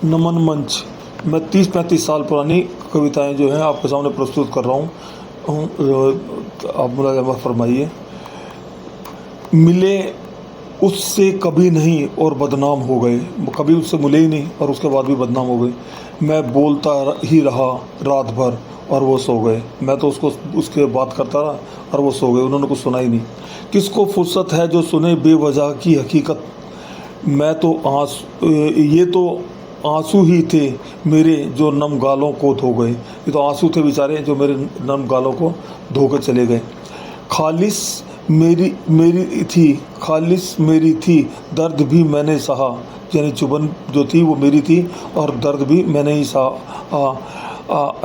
नमन मंच। मैं 30-35 साल पुरानी कविताएं जो हैं आपके सामने प्रस्तुत कर रहा हूँ। आप मुलाज़ा फरमाइए। मिले उससे कभी नहीं और बदनाम हो गए, कभी उससे मिले ही नहीं और उसके बाद भी बदनाम हो गए। मैं बोलता ही रहा रात भर और वो सो गए। मैं तो उसके बात करता रहा और वो सो गए, उन्होंने कुछ सुना ही नहीं। किसको फुर्सत है जो सुने बेवजह की हकीकत। मैं तो ये तो आंसू ही थे मेरे जो नम गालों को धो गए। ये तो आंसू थे बेचारे जो मेरे नम गालों को धो कर चले गए। खालिस मेरी मेरी थी खालिस मेरी थी, दर्द भी मैंने सहा। यानी चुभन जो थी वो मेरी थी और दर्द भी मैंने ही सहा।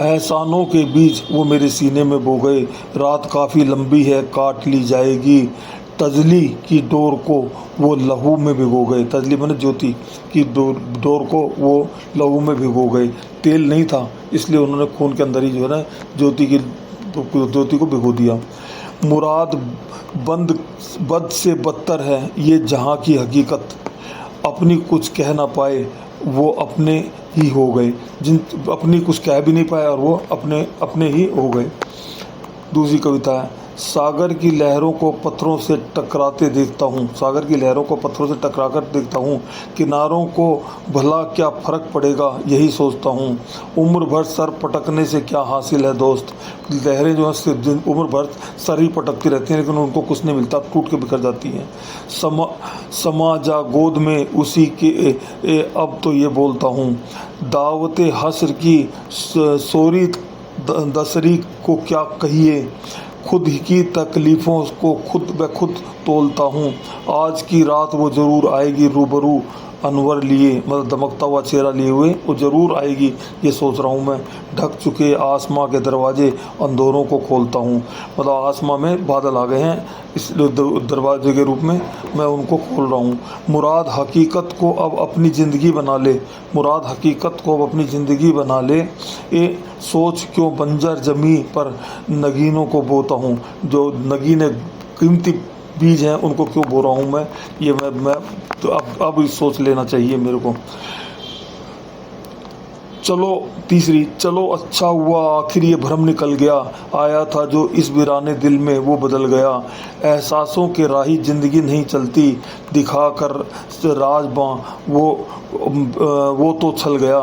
एहसानों के बीज वो मेरे सीने में बो गए। रात काफ़ी लंबी है काट ली जाएगी, तजली की डोर को वो लहू में भिगो गए। तजली मैंने ज्योति की डोर को वो लहू में भिगो गए। तेल नहीं था इसलिए उन्होंने खून के अंदर ही जो है ना ज्योति को भिगो दिया। मुराद बद से बदतर है ये जहाँ की हकीकत। अपनी कुछ कह ना पाए वो अपने ही हो गए। जिन अपनी कुछ कह भी नहीं पाए और वो अपने अपने ही हो गए। दूसरी कविता है। सागर की लहरों को पत्थरों से टकराते देखता हूँ। सागर की लहरों को पत्थरों से टकरा कर देखता हूँ। किनारों को भला क्या फ़र्क पड़ेगा यही सोचता हूँ। उम्र भर सर पटकने से क्या हासिल है दोस्त। लहरें जो हैं उम्र भर सर ही पटकती रहती हैं लेकिन उनको कुछ नहीं मिलता, टूट के बिखर जाती हैं। समा जा गोद में उसी के अब तो ये बोलता हूँ। दावते हस्र की सोरी दसरी को क्या कहिए। खुद की तकलीफ़ों को खुद तोलता हूँ। आज की रात वो ज़रूर आएगी रूबरू अनवर लिए, मतलब दमकता हुआ चेहरा लिए हुए वो ज़रूर आएगी ये सोच रहा हूँ मैं। ढक चुके आसमां के दरवाजे अंधेरों को खोलता हूँ। मतलब आसमां में बादल आ गए हैं, इस दरवाजे के रूप में मैं उनको खोल रहा हूँ। मुराद हकीकत को अब अपनी ज़िंदगी बना ले। मुराद हकीकत को अब अपनी ज़िंदगी बना ले। ये सोच क्यों बंजर ज़मीं पर नगीनों को बोता हूँ। जो नगीन कीमती बीज हैं उनको क्यों बो रहा हूँ मैं। ये मैं तो अब सोच लेना चाहिए मेरे को। चलो अच्छा हुआ आखिर ये भ्रम निकल गया। आया था जो इस वीराने दिल में वो बदल गया। एहसासों के राही ज़िंदगी नहीं चलती, दिखा कर राजबां वो तो छल गया।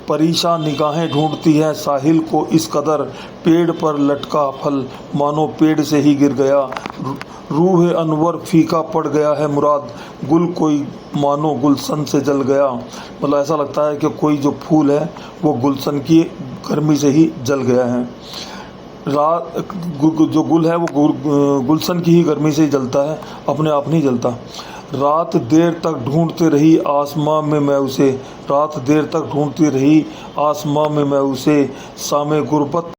परेशान निगाहें ढूंढती हैं साहिल को इस कदर, पेड़ पर लटका फल मानो पेड़ से ही गिर गया। रूह अनवर फीका पड़ गया है मुराद, गुल कोई मानो गुलशन से जल गया। मतलब ऐसा लगता है कि कोई जो फूल है वो गुलशन की गर्मी से ही जल गया है। जो गुल है वो गुलशन की ही गर्मी से ही जलता है, अपने आप नहीं जलता। रात देर तक ढूंढते रही आसमां में मैं उसे। रात देर तक ढूंढती रही आसमां में मैं उसे। सामे गुर्बत